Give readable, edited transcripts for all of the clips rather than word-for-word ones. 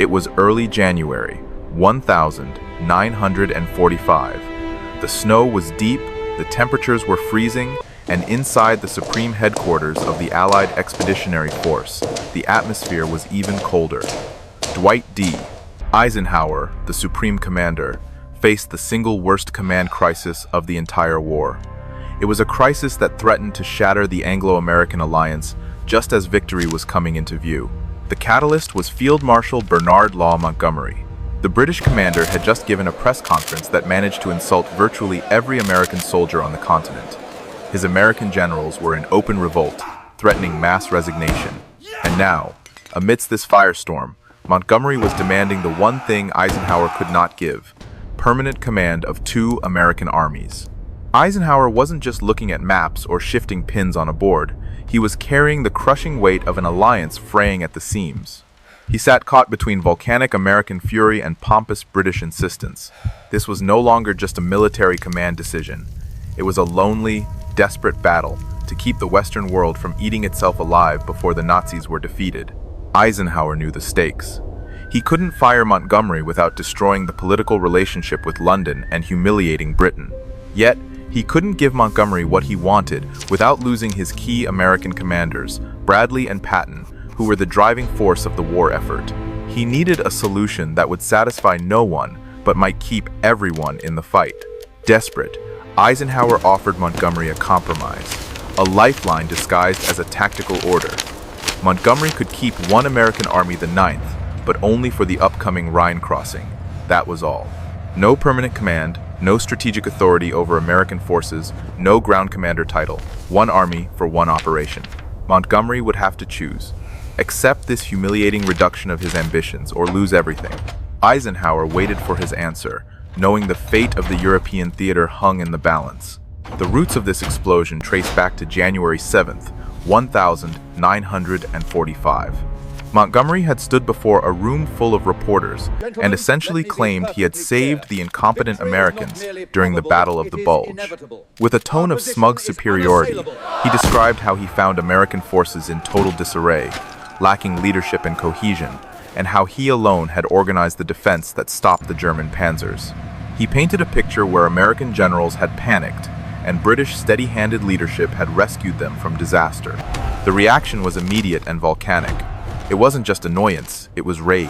It was early January, 1945. The snow was deep, the temperatures were freezing, and inside the supreme headquarters of the Allied Expeditionary Force, the atmosphere was even colder. Dwight D. Eisenhower, the Supreme Commander, faced the single worst command crisis of the entire war. It was a crisis that threatened to shatter the Anglo-American alliance just as victory was coming into view. The catalyst was Field Marshal Bernard Law Montgomery. The British commander had just given a press conference that managed to insult virtually every American soldier on the continent. His American generals were in open revolt, threatening mass resignation. And now, amidst this firestorm, Montgomery was demanding the one thing Eisenhower could not give: permanent command of 2 American armies. Eisenhower wasn't just looking at maps or shifting pins on a board. He was carrying the crushing weight of an alliance fraying at the seams. He sat caught between volcanic American fury and pompous British insistence. This was no longer just a military command decision. It was a lonely, desperate battle to keep the Western world from eating itself alive before the Nazis were defeated. Eisenhower knew the stakes. He couldn't fire Montgomery without destroying the political relationship with London and humiliating Britain. Yet, he couldn't give Montgomery what he wanted without losing his key American commanders, Bradley and Patton, who were the driving force of the war effort. He needed a solution that would satisfy no one, but might keep everyone in the fight. Desperate, Eisenhower offered Montgomery a compromise, a lifeline disguised as a tactical order. Montgomery could keep one American army, the 9th, but only for the upcoming Rhine crossing. That was all. No permanent command, no strategic authority over American forces, no ground commander title. One army for one operation. Montgomery would have to choose: accept this humiliating reduction of his ambitions or lose everything. Eisenhower waited for his answer, knowing the fate of the European theater hung in the balance. The roots of this explosion trace back to January 7th, 1945. Montgomery had stood before a room full of reporters and essentially claimed he had saved the incompetent Americans during the Battle of the Bulge. With a tone of smug superiority, he described how he found American forces in total disarray, lacking leadership and cohesion, and how he alone had organized the defense that stopped the German panzers. He painted a picture where American generals had panicked and British steady-handed leadership had rescued them from disaster. The reaction was immediate and volcanic. It wasn't just annoyance, it was rage.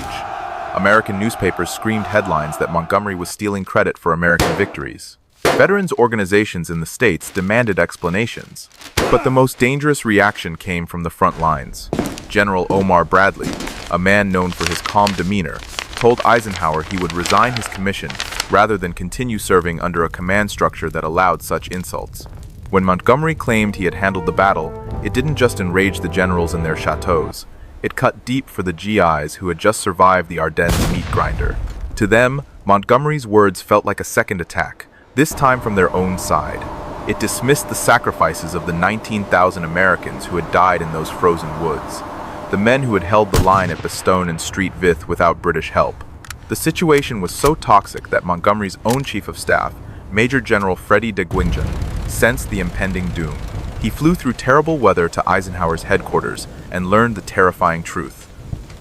American newspapers screamed headlines that Montgomery was stealing credit for American victories. Veterans organizations in the States demanded explanations. But the most dangerous reaction came from the front lines. General Omar Bradley, a man known for his calm demeanor, told Eisenhower he would resign his commission rather than continue serving under a command structure that allowed such insults. When Montgomery claimed he had handled the battle, it didn't just enrage the generals in their chateaus. It cut deep for the GIs who had just survived the Ardennes meat grinder. To them, Montgomery's words felt like a second attack, this time from their own side. It dismissed the sacrifices of the 19,000 Americans who had died in those frozen woods, the men who had held the line at Bastogne and Street Vith without British help. The situation was so toxic that Montgomery's own chief of staff, Major General Freddie de Guingen, sensed the impending doom. He flew through terrible weather to Eisenhower's headquarters and learned the terrifying truth.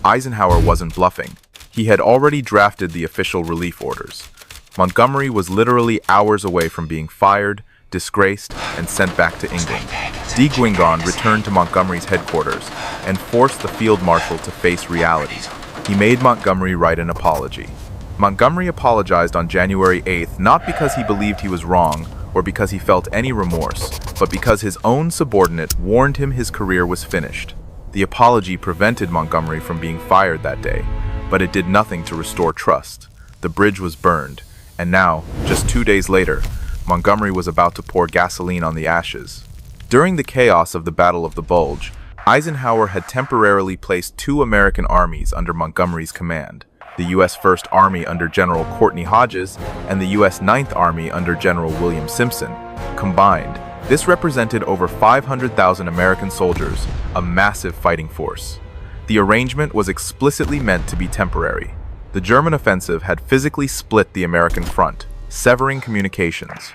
Eisenhower wasn't bluffing. He had already drafted the official relief orders. Montgomery was literally hours away from being fired, disgraced, and sent back to England. De Guingen returned to Montgomery's headquarters and forced the field marshal to face reality. He made Montgomery write an apology. Montgomery apologized on January 8th not because he believed he was wrong or because he felt any remorse, but because his own subordinate warned him his career was finished. The apology prevented Montgomery from being fired that day, but it did nothing to restore trust. The bridge was burned, and now, just 2 days later, Montgomery was about to pour gasoline on the ashes. During the chaos of the Battle of the Bulge, Eisenhower had temporarily placed 2 American armies under Montgomery's command, the U.S. First Army under General Courtney Hodges and the U.S. Ninth Army under General William Simpson. Combined, this represented over 500,000 American soldiers, a massive fighting force. The arrangement was explicitly meant to be temporary. The German offensive had physically split the American front, severing communications.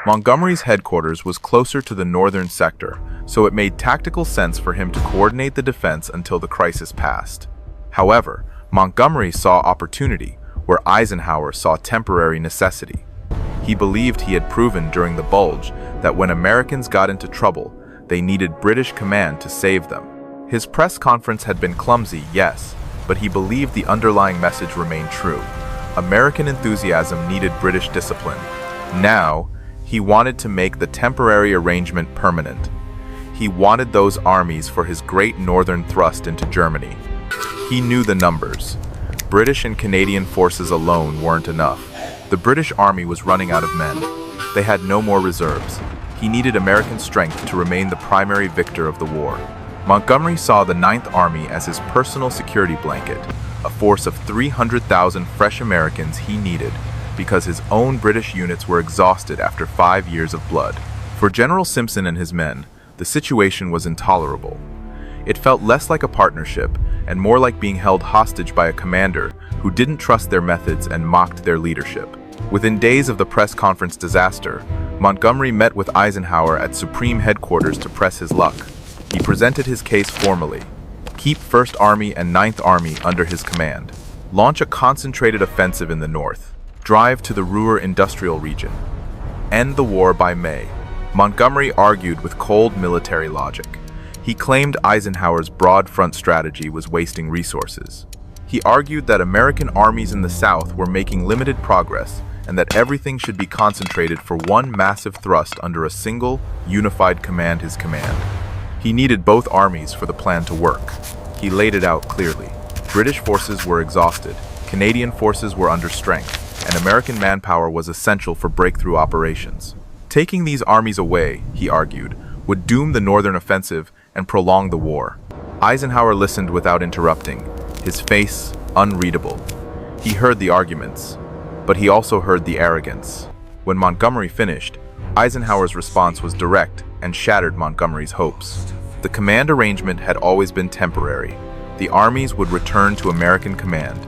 Montgomery's headquarters was closer to the northern sector, so it made tactical sense for him to coordinate the defense until the crisis passed. However, Montgomery saw opportunity where Eisenhower saw temporary necessity. He believed he had proven during the Bulge that when Americans got into trouble, they needed British command to save them. His press conference had been clumsy, yes, but he believed the underlying message remained true. American enthusiasm needed British discipline. Now, he wanted to make the temporary arrangement permanent. He wanted those armies for his great northern thrust into Germany. He knew the numbers. British and Canadian forces alone weren't enough. The British army was running out of men. They had no more reserves. He needed American strength to remain the primary victor of the war. Montgomery saw the Ninth Army as his personal security blanket, a force of 300,000 fresh Americans he needed because his own British units were exhausted after 5 years of blood. For General Simpson and his men, the situation was intolerable. It felt less like a partnership and more like being held hostage by a commander who didn't trust their methods and mocked their leadership. Within days of the press conference disaster, Montgomery met with Eisenhower at Supreme Headquarters to press his luck. He presented his case formally. Keep 1st Army and 9th Army under his command. Launch a concentrated offensive in the north. Drive to the Ruhr industrial region. End the war by May. Montgomery argued with cold military logic. He claimed Eisenhower's broad front strategy was wasting resources. He argued that American armies in the South were making limited progress and that everything should be concentrated for one massive thrust under a single, unified command, his command. He needed both armies for the plan to work. He laid it out clearly. British forces were exhausted, Canadian forces were under strength, and American manpower was essential for breakthrough operations. Taking these armies away, he argued, would doom the northern offensive and prolong the war. Eisenhower listened without interrupting, his face unreadable. He heard the arguments, but he also heard the arrogance. When Montgomery finished, Eisenhower's response was direct and shattered Montgomery's hopes. The command arrangement had always been temporary. The armies would return to American command.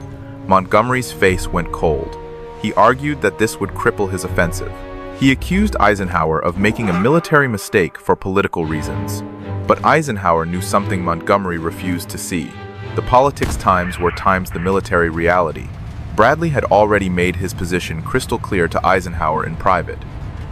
Montgomery's face went cold. He argued that this would cripple his offensive. He accused Eisenhower of making a military mistake for political reasons. But Eisenhower knew something Montgomery refused to see. The politics times were times the military reality. Bradley had already made his position crystal clear to Eisenhower in private.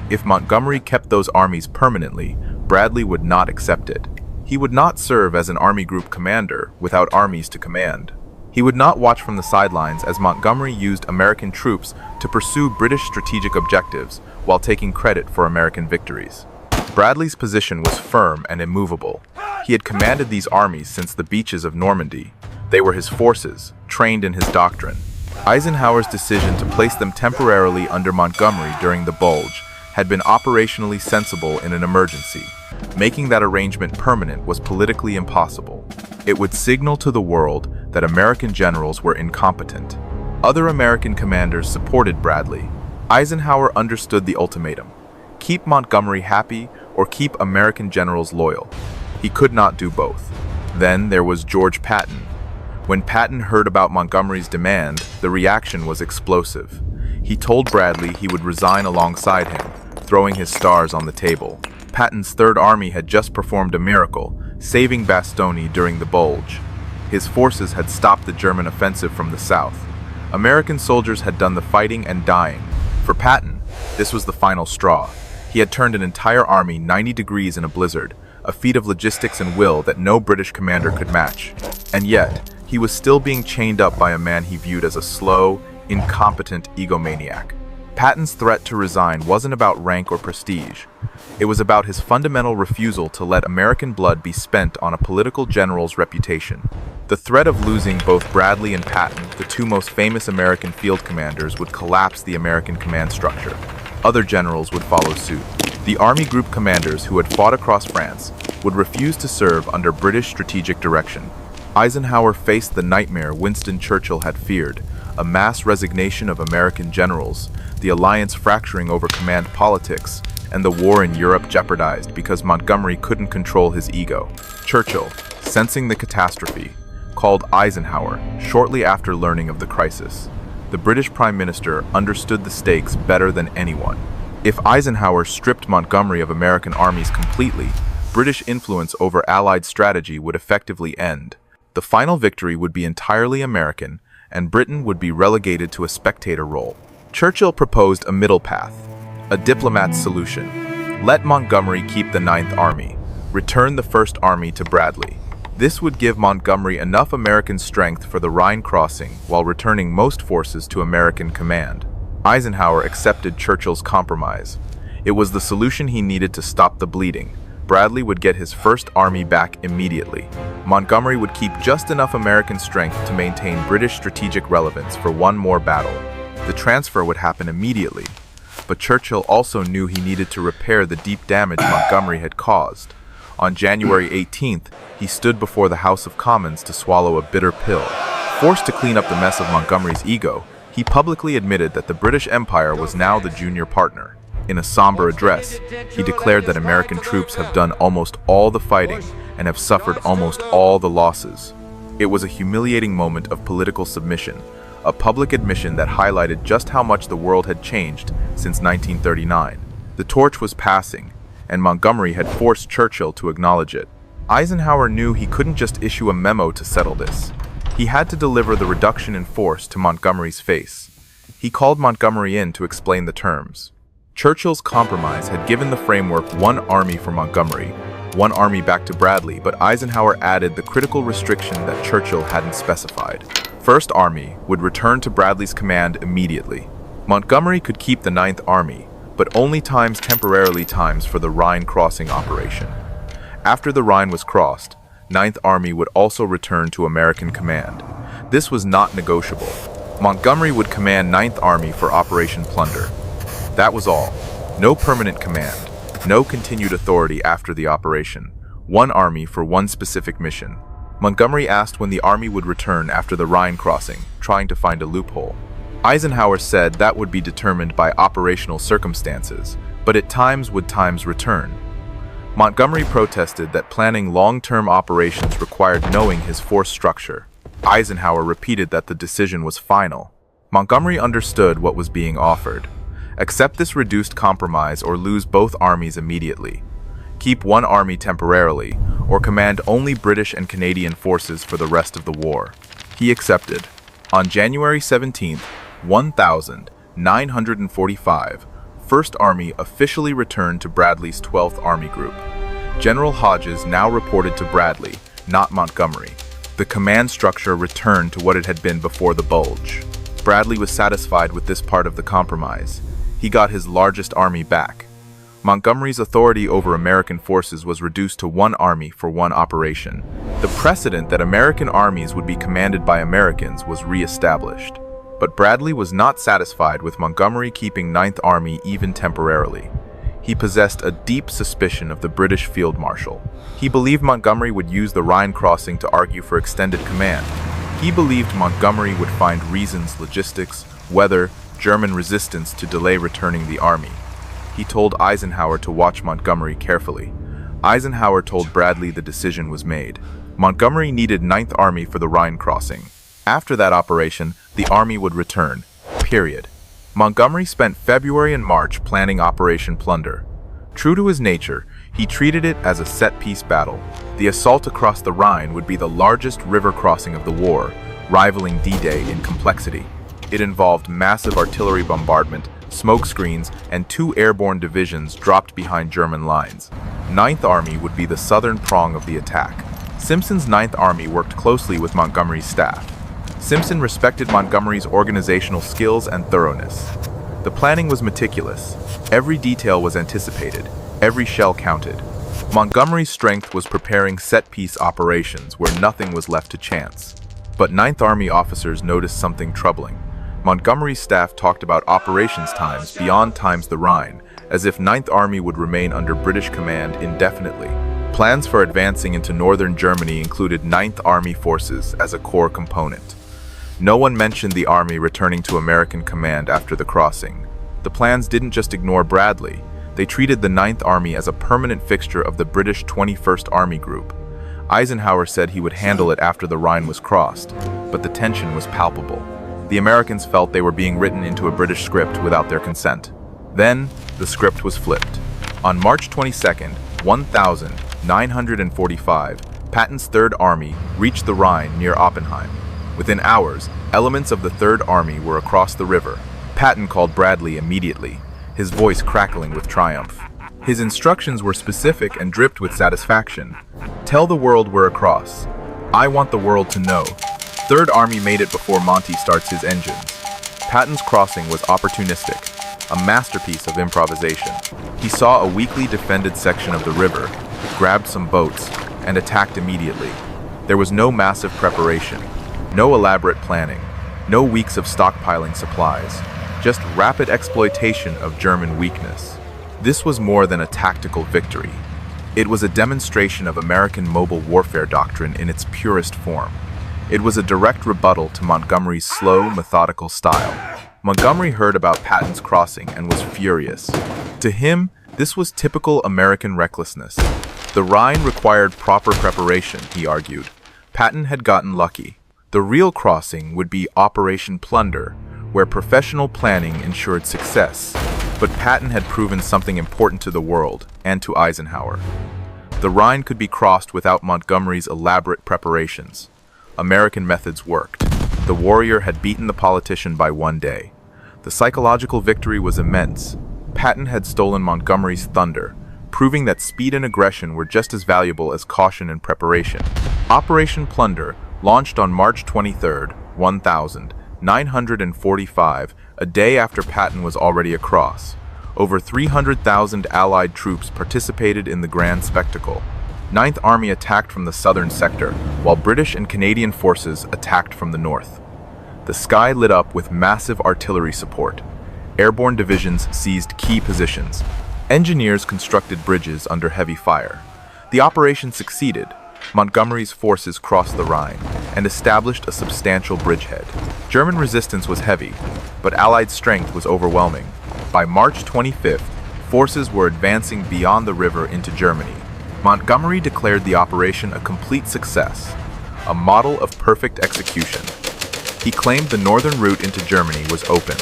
If Montgomery kept those armies permanently, Bradley would not accept it. He would not serve as an army group commander without armies to command. He would not watch from the sidelines as Montgomery used American troops to pursue British strategic objectives while taking credit for American victories. Bradley's position was firm and immovable. He had commanded these armies since the beaches of Normandy. They were his forces, trained in his doctrine. Eisenhower's decision to place them temporarily under Montgomery during the Bulge had been operationally sensible in an emergency. Making that arrangement permanent was politically impossible. It would signal to the world that American generals were incompetent. Other American commanders supported Bradley. Eisenhower understood the ultimatum: keep Montgomery happy or keep American generals loyal. He could not do both. Then there was George Patton. When Patton heard about Montgomery's demand, the reaction was explosive. He told Bradley he would resign alongside him, throwing his stars on the table. Patton's Third Army had just performed a miracle, saving Bastogne during the Bulge. His forces had stopped the German offensive from the south. American soldiers had done the fighting and dying. For Patton, this was the final straw. He had turned an entire army 90 degrees in a blizzard, a feat of logistics and will that no British commander could match. And yet, he was still being chained up by a man he viewed as a slow, incompetent egomaniac. Patton's threat to resign wasn't about rank or prestige. It was about his fundamental refusal to let American blood be spent on a political general's reputation. The threat of losing both Bradley and Patton, the two most famous American field commanders, would collapse the American command structure. Other generals would follow suit. The army group commanders who had fought across France would refuse to serve under British strategic direction. Eisenhower faced the nightmare Winston Churchill had feared: a mass resignation of American generals, the alliance fracturing over command politics, and the war in Europe jeopardized because Montgomery couldn't control his ego. Churchill, sensing the catastrophe, called Eisenhower shortly after learning of the crisis. The British Prime Minister understood the stakes better than anyone. If Eisenhower stripped Montgomery of American armies completely, British influence over Allied strategy would effectively end. The final victory would be entirely American, and Britain would be relegated to a spectator role. Churchill proposed a middle path, a diplomat's solution. Let Montgomery keep the Ninth Army, return the First Army to Bradley. This would give Montgomery enough American strength for the Rhine crossing while returning most forces to American command. Eisenhower accepted Churchill's compromise. It was the solution he needed to stop the bleeding. Bradley would get his First Army back immediately. Montgomery would keep just enough American strength to maintain British strategic relevance for one more battle. The transfer would happen immediately, but Churchill also knew he needed to repair the deep damage Montgomery had caused. On January 18th, he stood before the House of Commons to swallow a bitter pill. Forced to clean up the mess of Montgomery's ego, he publicly admitted that the British Empire was now the junior partner. In a somber address, he declared that American troops have done almost all the fighting and have suffered almost all the losses. It was a humiliating moment of political submission, a public admission that highlighted just how much the world had changed since 1939. The torch was passing, and Montgomery had forced Churchill to acknowledge it. Eisenhower knew he couldn't just issue a memo to settle this. He had to deliver the reduction in force to Montgomery's face. He called Montgomery in to explain the terms. Churchill's compromise had given the framework one army for Montgomery, one army back to Bradley, but Eisenhower added the critical restriction that Churchill hadn't specified. First Army would return to Bradley's command immediately. Montgomery could keep the Ninth Army, but only temporarily times for the Rhine crossing operation. After the Rhine was crossed, Ninth Army would also return to American command. This was not negotiable. Montgomery would command Ninth Army for Operation Plunder. That was all. No permanent command, no continued authority after the operation. One army for one specific mission. Montgomery asked when the army would return after the Rhine crossing, trying to find a loophole. Eisenhower said that would be determined by operational circumstances, but at times would times return. Montgomery protested that planning long-term operations required knowing his force structure. Eisenhower repeated that the decision was final. Montgomery understood what was being offered. Accept this reduced compromise or lose both armies immediately. Keep one army temporarily, or command only British and Canadian forces for the rest of the war. He accepted. On January 17th, 1945, First Army officially returned to Bradley's 12th Army Group. General Hodges now reported to Bradley, not Montgomery. The command structure returned to what it had been before the bulge. Bradley was satisfied with this part of the compromise. He got his largest army back. Montgomery's authority over American forces was reduced to one army for one operation. The precedent that American armies would be commanded by Americans was re-established. But Bradley was not satisfied with Montgomery keeping Ninth Army even temporarily. He possessed a deep suspicion of the British Field Marshal. He believed Montgomery would use the Rhine crossing to argue for extended command. He believed Montgomery would find reasons, logistics, weather, German resistance to delay returning the army. He told Eisenhower to watch Montgomery carefully. Eisenhower told Bradley the decision was made. Montgomery needed Ninth Army for the Rhine crossing. After that operation, the army would return. Period. Montgomery spent February and March planning Operation Plunder. True to his nature, he treated it as a set-piece battle. The assault across the Rhine would be the largest river crossing of the war, rivaling D-Day in complexity. It involved massive artillery bombardment, smoke screens, and 2 airborne divisions dropped behind German lines. Ninth Army would be the southern prong of the attack. Simpson's Ninth Army worked closely with Montgomery's staff. Simpson respected Montgomery's organizational skills and thoroughness. The planning was meticulous. Every detail was anticipated. Every shell counted. Montgomery's strength was preparing set-piece operations where nothing was left to chance. But Ninth Army officers noticed something troubling. Montgomery's staff talked about operations times beyond times the Rhine, as if Ninth Army would remain under British command indefinitely. Plans for advancing into northern Germany included Ninth Army forces as a core component. No one mentioned the army returning to American command after the crossing. The plans didn't just ignore Bradley. They treated the Ninth Army as a permanent fixture of the British 21st Army Group. Eisenhower said he would handle it after the Rhine was crossed, but the tension was palpable. The Americans felt they were being written into a British script without their consent. Then, the script was flipped. On March 22, 1945, Patton's Third Army reached the Rhine near Oppenheim. Within hours, elements of the Third Army were across the river. Patton called Bradley immediately, his voice crackling with triumph. His instructions were specific and dripped with satisfaction. "Tell the world we're across. I want the world to know. Third Army made it before Monty starts his engines." Patton's crossing was opportunistic, a masterpiece of improvisation. He saw a weakly defended section of the river, grabbed some boats, and attacked immediately. There was no massive preparation, no elaborate planning, no weeks of stockpiling supplies, just rapid exploitation of German weakness. This was more than a tactical victory. It was a demonstration of American mobile warfare doctrine in its purest form. It was a direct rebuttal to Montgomery's slow, methodical style. Montgomery heard about Patton's crossing and was furious. To him, this was typical American recklessness. The Rhine required proper preparation, he argued. Patton had gotten lucky. The real crossing would be Operation Plunder, where professional planning ensured success. But Patton had proven something important to the world and to Eisenhower. The Rhine could be crossed without Montgomery's elaborate preparations. American methods worked. The warrior had beaten the politician by one day. The psychological victory was immense. Patton had stolen Montgomery's thunder, proving that speed and aggression were just as valuable as caution and preparation. Operation Plunder launched on March 23, 1945, a day after Patton was already across. Over 300,000 Allied troops participated in the grand spectacle. Ninth Army attacked from the southern sector, while British and Canadian forces attacked from the north. The sky lit up with massive artillery support. Airborne divisions seized key positions. Engineers constructed bridges under heavy fire. The operation succeeded. Montgomery's forces crossed the Rhine and established a substantial bridgehead. German resistance was heavy, but Allied strength was overwhelming. By March 25th, forces were advancing beyond the river into Germany. Montgomery declared the operation a complete success, a model of perfect execution. He claimed the northern route into Germany was open.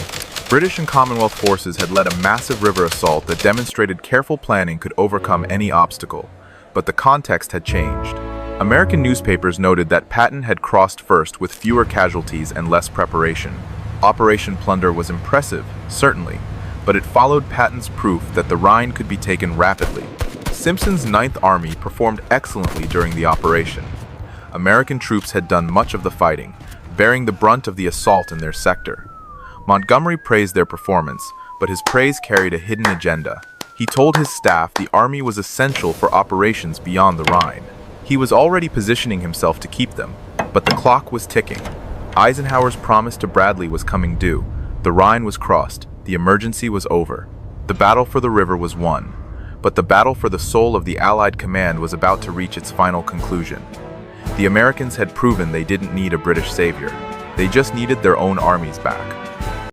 British and Commonwealth forces had led a massive river assault that demonstrated careful planning could overcome any obstacle, but the context had changed. American newspapers noted that Patton had crossed first with fewer casualties and less preparation. Operation Plunder was impressive, certainly, but it followed Patton's proof that the Rhine could be taken rapidly. Simpson's Ninth Army performed excellently during the operation. American troops had done much of the fighting, bearing the brunt of the assault in their sector. Montgomery praised their performance, but his praise carried a hidden agenda. He told his staff the army was essential for operations beyond the Rhine. He was already positioning himself to keep them, but the clock was ticking. Eisenhower's promise to Bradley was coming due. The Rhine was crossed. The emergency was over. The battle for the river was won. But the battle for the soul of the Allied command was about to reach its final conclusion. The Americans had proven they didn't need a British savior. They just needed their own armies back.